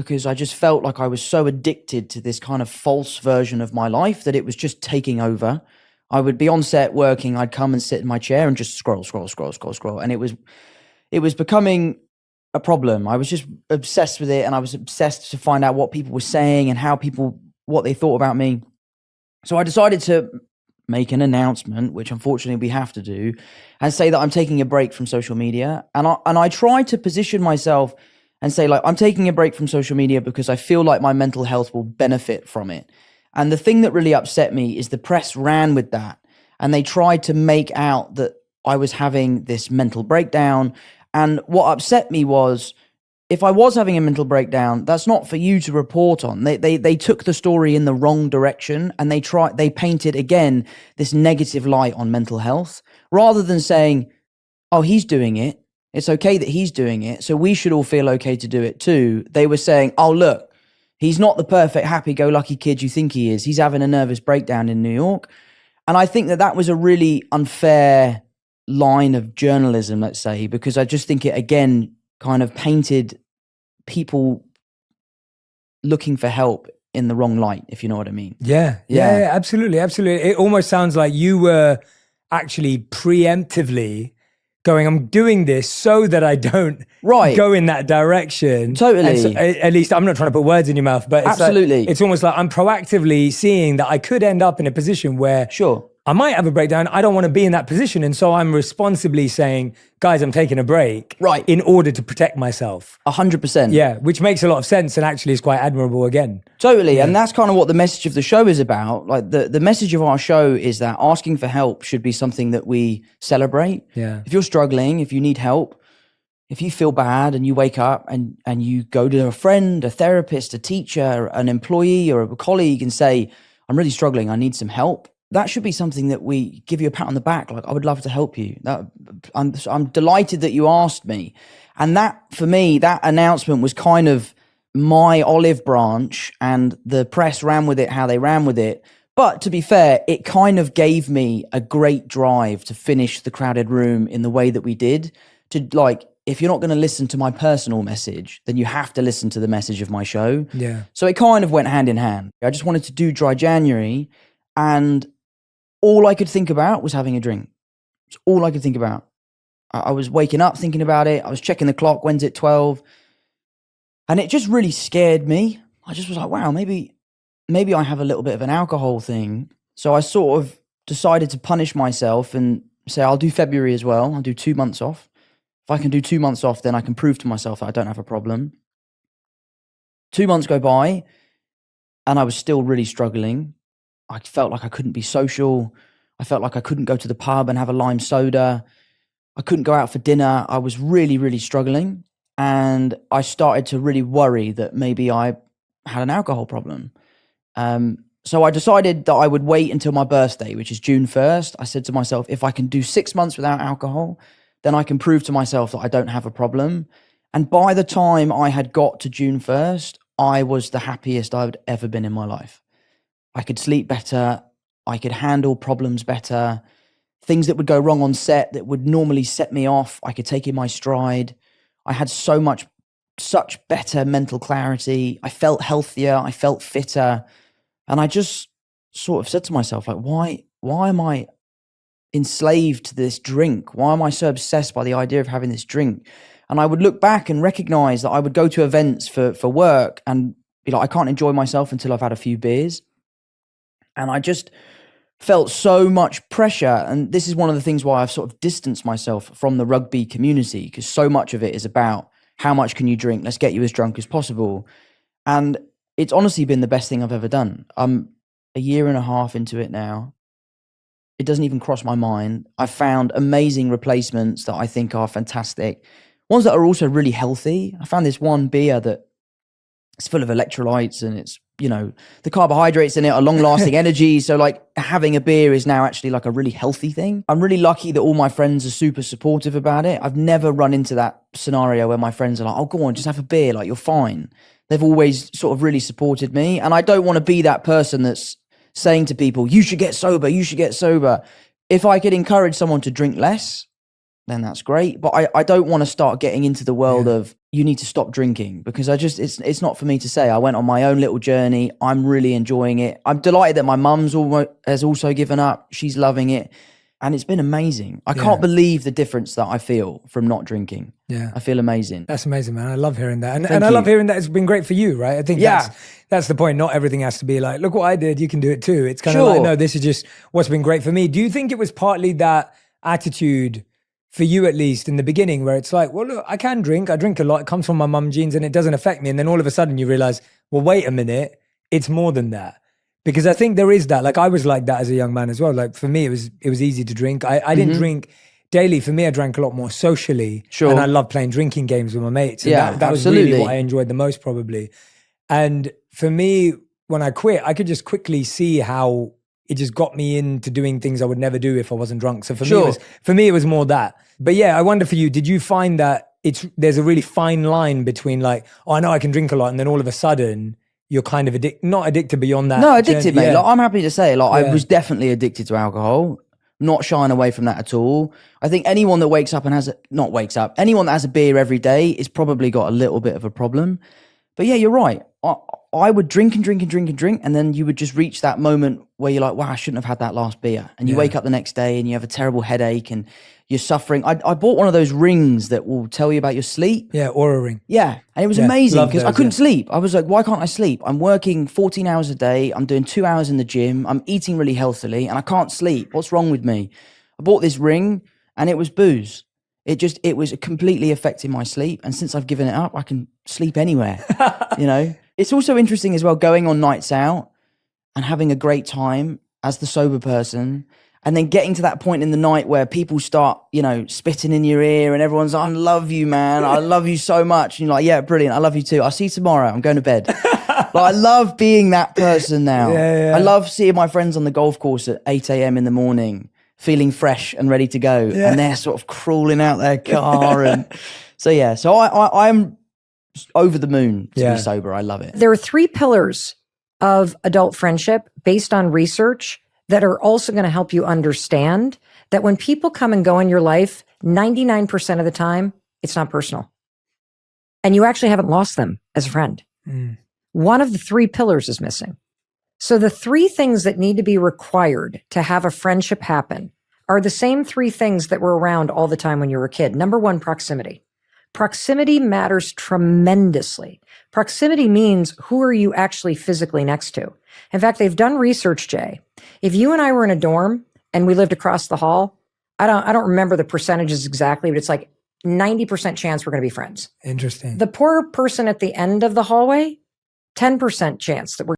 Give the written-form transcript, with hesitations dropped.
because I just felt like I was so addicted to this kind of false version of my life that it was just taking over. I would be on set working, I'd come and sit in my chair and just scroll. And it was becoming a problem. I was just obsessed with it, and I was obsessed to find out what people were saying and what they thought about me. So I decided to make an announcement, which unfortunately we have to do, and say that I'm taking a break from social media. And I tried to position myself and say, like, I'm taking a break from social media because I feel like my mental health will benefit from it. And the thing that really upset me is the press ran with that, and they tried to make out that I was having this mental breakdown. And what upset me was, if I was having a mental breakdown, that's not for you to report on. They took the story in the wrong direction, and they painted again this negative light on mental health, rather than saying, oh, he's doing it. It's okay that he's doing it, so we should all feel okay to do it too. They were saying, oh, look, he's not the perfect happy-go-lucky kid you think he is. He's having a nervous breakdown in New York. And I think that was a really unfair line of journalism, let's say, because I just think it, again, kind of painted people looking for help in the wrong light, if you know what I mean. Yeah, absolutely. It almost sounds like you were actually preemptively going, I'm doing this so that I don't go in that direction. Totally. So, at least I'm not trying to put words in your mouth, but absolutely. It's almost like I'm proactively seeing that I could end up in a position where I might have a breakdown. I don't want to be in that position. And so I'm responsibly saying, guys, I'm taking a break in order to protect myself. 100%. Yeah, which makes a lot of sense and actually is quite admirable again. Totally. Yeah. And that's kind of what the message of the show is about. Like the message of our show is that asking for help should be something that we celebrate. Yeah. If you're struggling, if you need help, if you feel bad and you wake up and you go to a friend, a therapist, a teacher, an employee or a colleague and say, I'm really struggling, I need some help. That should be something that we give you a pat on the back. Like, I would love to help you. I'm delighted that you asked me. And that, for me, that announcement was kind of my olive branch, and the press ran with it how they ran with it. But to be fair, it kind of gave me a great drive to finish The Crowded Room in the way that we did. To, like, if you're not going to listen to my personal message, then you have to listen to the message of my show. Yeah. So it kind of went hand in hand. I just wanted to do Dry January, and all I could think about was having a drink. It's all I could think about. I was waking up thinking about it. I was checking the clock. When's it 12? And it just really scared me. I just was like, wow, maybe I have a little bit of an alcohol thing. So I sort of decided to punish myself and say, I'll do February as well. I'll do 2 months off. If I can do 2 months off, then I can prove to myself that I don't have a problem. 2 months go by, and I was still really struggling. I felt like I couldn't be social. I felt like I couldn't go to the pub and have a lime soda. I couldn't go out for dinner. I was really, really struggling. And I started to really worry that maybe I had an alcohol problem. So I decided that I would wait until my birthday, which is June 1st. I said to myself, if I can do 6 months without alcohol, then I can prove to myself that I don't have a problem. And by the time I had got to June 1st, I was the happiest I've ever been in my life. I could sleep better. I could handle problems better. Things that would go wrong on set that would normally set me off, I could take in my stride. I had such better mental clarity. I felt healthier. I felt fitter. And I just sort of said to myself, like, why am I enslaved to this drink? Why am I so obsessed by the idea of having this drink? And I would look back and recognize that I would go to events for work and be like, I can't enjoy myself until I've had a few beers. And I just felt so much pressure. And this is one of the things why I've sort of distanced myself from the rugby community, because so much of it is about how much can you drink? Let's get you as drunk as possible. And it's honestly been the best thing I've ever done. I'm a year and a half into it now. It doesn't even cross my mind. I've found amazing replacements that I think are fantastic. Ones that are also really healthy. I found this one beer that it's full of electrolytes, and it's, you know, the carbohydrates in it are long-lasting energy. So like having a beer is now actually like a really healthy thing. I'm really lucky that all my friends are super supportive about it. I've never run into that scenario where my friends are like, oh, go on, just have a beer. Like, you're fine. They've always sort of really supported me. And I don't want to be that person that's saying to people, you should get sober, you should get sober. If I could encourage someone to drink less, then that's great. But I don't want to start getting into the world of you need to stop drinking, because it's not for me to say. I went on my own little journey. I'm really enjoying it. I'm delighted that my mum's has also given up. She's loving it. And it's been amazing. I can't believe the difference that I feel from not drinking. Yeah. I feel amazing. That's amazing, man. I love hearing that. And I love hearing that it's been great for you, right? I think that's the point. Not everything has to be like, look what I did, you can do it too. It's kind of like, no, this is just what's been great for me. Do you think it was partly that attitude for you, at least in the beginning, where it's like, well, look, I can drink. I drink a lot. It comes from my mum genes and it doesn't affect me. And then all of a sudden you realize, well, wait a minute, it's more than that. Because I think there is that. Like I was like that as a young man as well. Like for me, it was easy to drink. I didn't drink daily. For me, I drank a lot more socially. Sure. And I loved playing drinking games with my mates. And that was really what I enjoyed the most probably. And for me, when I quit, I could just quickly see how it just got me into doing things I would never do if I wasn't drunk. So for me, it was more that. But yeah, I wonder for you, did you find that there's a really fine line between like, oh, I know I can drink a lot, and then all of a sudden you're kind of not addicted beyond that. No, addicted, mate. Like, I'm happy to say, like, I was definitely addicted to alcohol. Not shying away from that at all. I think anyone that anyone that has a beer every day is probably got a little bit of a problem. But yeah, you're right. I would drink and drink and drink and drink, and then you would just reach that moment where you're like, wow, I shouldn't have had that last beer. And you wake up the next day and you have a terrible headache and you're suffering. I bought one of those rings that will tell you about your sleep. Yeah, Oura ring. Yeah, and it was amazing because I couldn't sleep. I was like, why can't I sleep? I'm working 14 hours a day. I'm doing 2 hours in the gym. I'm eating really healthily and I can't sleep. What's wrong with me? I bought this ring and it was booze. It was completely affecting my sleep. And since I've given it up, I can sleep anywhere, you know? It's also interesting as well, going on nights out and having a great time as the sober person, and then getting to that point in the night where people start, you know, spitting in your ear and everyone's like, I love you, man. I love you so much. And you're like, yeah, brilliant. I love you too. I'll see you tomorrow. I'm going to bed. But I love being that person now. I love seeing my friends on the golf course at 8 a.m. in the morning, feeling fresh and ready to go. And they're sort of crawling out their car. And so I'm over the moon to be sober. I love it. There are 3 pillars of adult friendship based on research that are also going to help you understand that when people come and go in your life, 99% of the time, it's not personal. And you actually haven't lost them as a friend. One of the 3 pillars is missing. So the 3 things that need to be required to have a friendship happen are the same 3 things that were around all the time when you were a kid. Number 1, proximity. Proximity matters tremendously. Proximity means who are you actually physically next to? In fact, they've done research, Jay. If you and I were in a dorm and we lived across the hall, I don't remember the percentages exactly, but it's like 90% chance we're going to be friends. Interesting. The poor person at the end of the hallway, 10% chance that we're